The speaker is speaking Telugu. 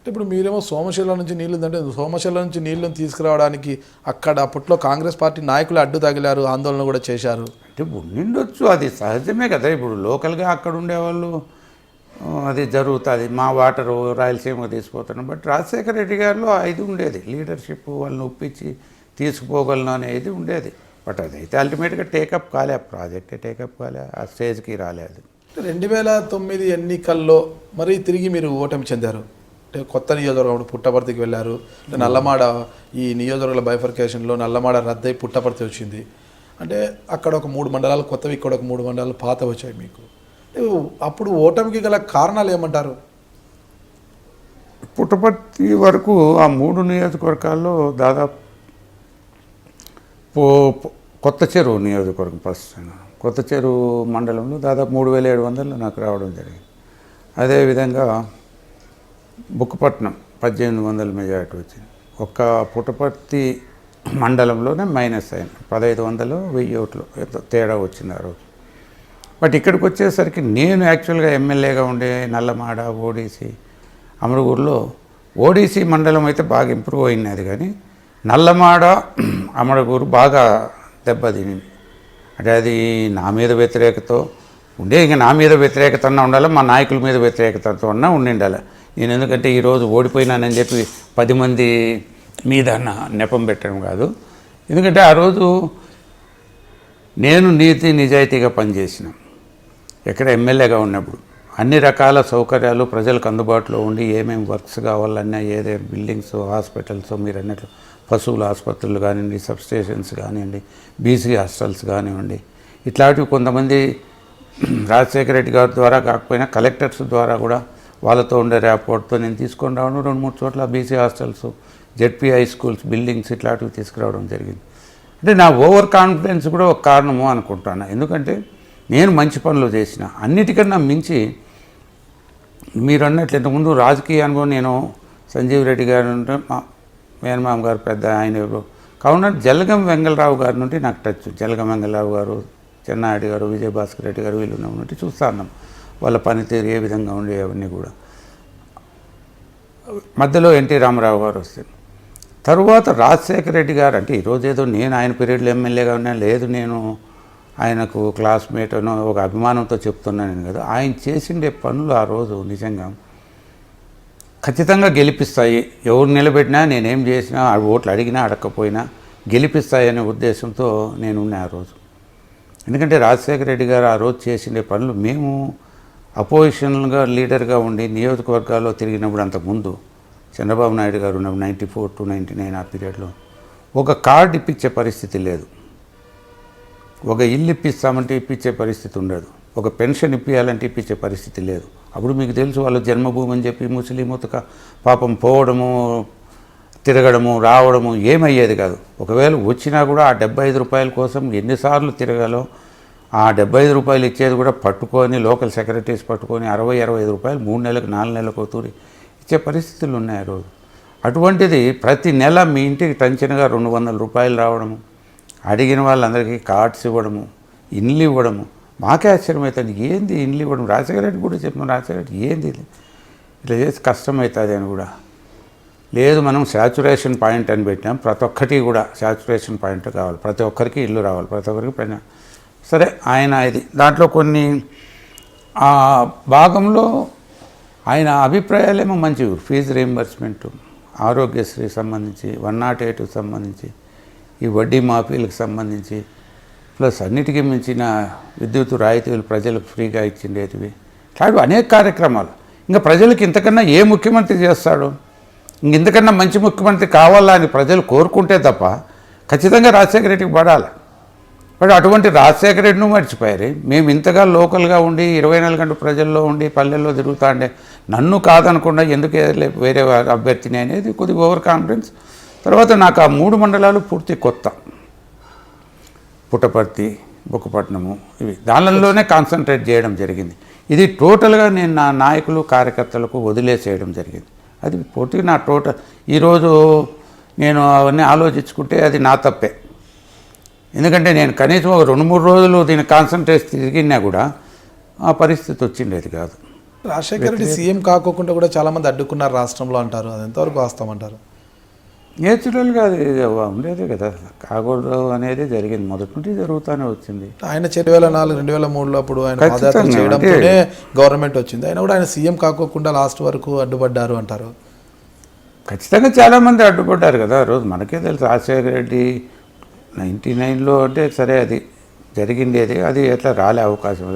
ఇప్పుడు మీరేమో సోమశిల నుంచి నీళ్ళు అంటే సోమశిల నుంచి నీళ్ళని తీసుకురావడానికి అక్కడ అప్పట్లో కాంగ్రెస్ పార్టీ నాయకులు అడ్డు తగిలారు, ఆందోళన కూడా చేశారు. అంటే ఉండిండొచ్చు, అది సహజమే కదా. ఇప్పుడు లోకల్గా అక్కడ ఉండేవాళ్ళు అది జరుగుతుంది. మా వాటరు రాయలసీమకు తీసుకుపోతున్నాం. బట్ రాజశేఖర రెడ్డి గారిలో ఇది ఉండేది, లీడర్షిప్, వాళ్ళని ఒప్పించి తీసుకుపోగలను అనేది ఉండేది. బట్ అదైతే అల్టిమేట్గా టేకప్ కాలే, ప్రాజెక్టే టేకప్ కాలే, ఆ స్టేజ్కి రాలేదు. 2009 ఎన్నికల్లో మరి తిరిగి మీరు ఓటమి చెందారు. అంటే కొత్త నియోజకవర్గం పుట్టపర్తికి వెళ్ళారు. అంటే నల్లమాడ ఈ నియోజకవర్గాల బైఫర్కేషన్లో నల్లమాడ రద్దయి పుట్టపర్తి వచ్చింది. అంటే అక్కడ ఒక 3 మండలాలు కొత్తవి, ఇక్కడ ఒక 3 మండలాలు పాత వచ్చాయి మీకు. అప్పుడు ఓటమికి గల కారణాలు ఏమంటారు? పుట్టపర్తి వరకు ఆ 3 నియోజకవర్గాల్లో దాదాపు కొత్త చెరువు నియోజకవర్గం ఫస్ట్, కొత్త చెరువు మండలంలో దాదాపు 3700 నాకు రావడం జరిగింది. అదేవిధంగా బుక్కపట్నం 1800 మెజారిటీ వచ్చింది. ఒక్క పుట్టపర్తి మండలంలోనే మైనస్ అయింది, 1500 1000 ఓట్లు తేడా వచ్చింది ఆ రోజు. బట్ ఇక్కడికి వచ్చేసరికి నేను యాక్చువల్గా ఎమ్మెల్యేగా ఉండే నల్లమాడ, ఓడిసి, అమరగూరులో ఓడిసి మండలం అయితే బాగా ఇంప్రూవ్ అయినది, కానీ నల్లమాడ, అమరగూరు బాగా దెబ్బతినింది. అంటే అది నా మీద వ్యతిరేకతో ఉండే, ఇంకా నా మీద వ్యతిరేకత అన్నా ఉండాలి, మా నాయకుల మీద వ్యతిరేకతతో అన్నా ఉండిండాలి. నేను ఎందుకంటే ఈరోజు ఓడిపోయినానని చెప్పి 10 మంది మీద నెపం పెట్టడం కాదు. ఎందుకంటే ఆ రోజు నేను నీతి నిజాయితీగా పనిచేసిన, ఎక్కడ ఎమ్మెల్యేగా ఉన్నప్పుడు అన్ని రకాల సౌకర్యాలు ప్రజలకు అందుబాటులో ఉండి ఏమేమి వర్క్స్ కావాలన్నా, ఏదైనా బిల్డింగ్స్, హాస్పిటల్స్, మీరు అన్నట్లు పశువుల ఆసుపత్రులు కానివ్వండి, సబ్స్టేషన్స్ కానివ్వండి, బీసీ హాస్టల్స్ కానివ్వండి, ఇట్లాంటివి కొంతమంది రాజశేఖర రెడ్డి గారి ద్వారా కాకపోయినా కలెక్టర్స్ ద్వారా కూడా వాళ్ళతో ఉండే ర్యాపోర్ట్తో నేను తీసుకొని రావడం, 2-3 చోట్ల BC hostels, ZP high schools, buildings ఇట్లాంటివి తీసుకురావడం జరిగింది. అంటే నా ఓవర్ కాన్ఫిడెన్స్ కూడా ఒక కారణము అనుకుంటాను. ఎందుకంటే నేను మంచి పనులు చేసిన, అన్నిటికన్నా మించి మీరు అన్నట్లు ఇంతకుముందు రాజకీయ అనుభవం, నేను సంజీవ్ రెడ్డి గారు అంటే మా మేనమామ గారు పెద్ద ఆయన ఎవరు కావున జలగం వెంగళరావు గారి నుండి నాకు టచ్. జలగం వెంగళరావు గారు, చెన్నాయుడు గారు, విజయభాస్కర్ రెడ్డి గారు వీళ్ళు ఉన్నట్టు చూస్తూ ఉన్నాం వాళ్ళ పనితీరు ఏ విధంగా ఉండే అవన్నీ కూడా. మధ్యలో ఎన్టీ రామారావు గారు వస్తారు. తరువాత రాజశేఖర రెడ్డి గారు, అంటే ఈరోజు ఏదో నేను ఆయన పీరియడ్లో ఎమ్మెల్యేగా ఉన్నా లేదు, నేను ఆయనకు క్లాస్మేట్ అనో ఒక అభిమానంతో చెప్తున్నాను కదా, ఆయన చేసిండే పనులు ఆ రోజు నిజంగా ఖచ్చితంగా గెలిపిస్తాయి. ఎవరు నిలబెట్టినా, నేనేం చేసినా, ఓట్లు అడిగినా అడగకపోయినా గెలిపిస్తాయనే ఉద్దేశంతో నేనున్నా ఆ రోజు. ఎందుకంటే రాజశేఖర రెడ్డి గారు ఆ రోజు చేసిండే పనులు, మేము అపోజిషన్గా లీడర్గా ఉండి నియోజకవర్గాల్లో తిరిగినప్పుడు, అంతకుముందు చంద్రబాబు నాయుడు గారు ఉన్నప్పుడు 94 to 99 ఆ పీరియడ్లో ఒక కార్డు ఇప్పించే పరిస్థితి లేదు, ఒక ఇల్లు ఇప్పిస్తామంటే ఇప్పించే పరిస్థితి ఉండదు, ఒక పెన్షన్ ఇప్పించాలంటే ఇప్పించే పరిస్థితి లేదు. అప్పుడు మీకు తెలుసు, వాళ్ళు జన్మభూమి అని చెప్పి ముస్లిం ఉతక పాపం పోవడము, తిరగడము, రావడము ఏమయ్యేది కాదు. ఒకవేళ వచ్చినా కూడా ఆ 75 రూపాయల కోసం ఎన్నిసార్లు తిరగాలో, ఆ 75 రూపాయలు ఇచ్చేది కూడా పట్టుకొని లోకల్ సెక్రటరీస్ పట్టుకొని 60-65 రూపాయలు 3 నెలలకు 4 నెలలకు తూరి ఇచ్చే పరిస్థితులు ఉన్నాయి ఆ రోజు. అటువంటిది ప్రతి నెల మీ ఇంటికి టెన్షన్గా 200 రూపాయలు రావడము, అడిగిన వాళ్ళందరికీ కార్డ్స్ ఇవ్వడము, ఇండ్లు ఇవ్వడము. మాకే ఆశ్చర్యమవుతుంది, ఏంది ఇండ్లు ఇవ్వడం. రాజశేఖర రెడ్డి కూడా చెప్పిన, రాజశేఖర రెడ్డి ఏంది ఇట్లా చేసి కష్టమవుతుంది అని కూడా లేదు. మనం శాచురేషన్ పాయింట్ అని పెట్టాం, ప్రతి ఒక్కటి కూడా శాచురేషన్ పాయింట్ కావాలి, ప్రతి ఒక్కరికి ఇల్లు రావాలి, ప్రతి ఒక్కరికి పైన. సరే ఆయన ఇది దాంట్లో కొన్ని ఆ భాగంలో ఆయన అభిప్రాయాలేమో మంచివి. ఫీజు రీయింబర్స్మెంటు, ఆరోగ్యశ్రీ సంబంధించి, 108 సంబంధించి, ఈ వడ్డీ మాఫీలకు సంబంధించి, ప్లస్ అన్నిటికీ మించిన విద్యుత్ రాయితీలు ప్రజలకు ఫ్రీగా ఇచ్చిండేటివి, ఇట్లాంటివి అనేక కార్యక్రమాలు. ఇంకా ప్రజలకు ఇంతకన్నా ఏ ముఖ్యమంత్రి చేస్తాడు? ఇంతకన్నా మంచి ముఖ్యమంత్రి కావాలా అని ప్రజలు కోరుకుంటే తప్ప ఖచ్చితంగా రాజశేఖర రెడ్డికి పడాలి. బట్ అటువంటి రాజశేఖర రెడ్డిని మర్చిపోయారు. మేము ఇంతగా లోకల్గా ఉండి 24 గంటలు ప్రజల్లో ఉండి పల్లెల్లో తిరుగుతా ఉండే నన్ను కాదనకుండా ఎందుకు వేరే అభ్యర్థిని అనేది కొద్దిగా ఓవర్ కాన్ఫిడెన్స్. తర్వాత నాకు ఆ 3 మండలాలు పూర్తి కొత్త, పుట్టపర్తి, బుక్కపట్నము, ఇవి దానిలోనే కాన్సన్ట్రేట్ చేయడం జరిగింది. ఇది టోటల్గా నేను నా నాయకులు కార్యకర్తలకు వదిలేసేయడం జరిగింది. అది పూర్తిగా నా టోటల్. ఈరోజు నేను అవన్నీ ఆలోచించుకుంటే అది నా తప్పే. ఎందుకంటే నేను కనీసం ఒక 2-3 రోజులు దీన్ని కాన్సన్ట్రేట్ తిరిగినా కూడా ఆ పరిస్థితి వచ్చిండేది కాదు. రాజశేఖర రెడ్డి సీఎం కాకోకుండా కూడా చాలా మంది అడ్డుకున్నారు రాష్ట్రంలో అంటారు, అది ఎంతవరకు వాస్తవం? నేచురల్గా అది ఉండేది కదా, కాకూడదు అనేది జరిగింది, మొదటి నుండి జరుగుతూనే వచ్చింది. ఆయన 2004 2003లో అప్పుడు ఆయన పాదయాత్ర చేయడంతోనే గవర్నమెంట్ వచ్చింది, అయినా కూడా ఆయన సీఎం కాకోకుండా లాస్ట్ వరకు అడ్డుపడ్డారు అంటారు. ఖచ్చితంగా చాలామంది అడ్డుపడ్డారు కదా. ఆ రోజు మనకే తెలుసు రాజశేఖర రెడ్డి 99లో అంటే సరే అది జరిగింది, అది ఎట్లా రాలే అవకాశం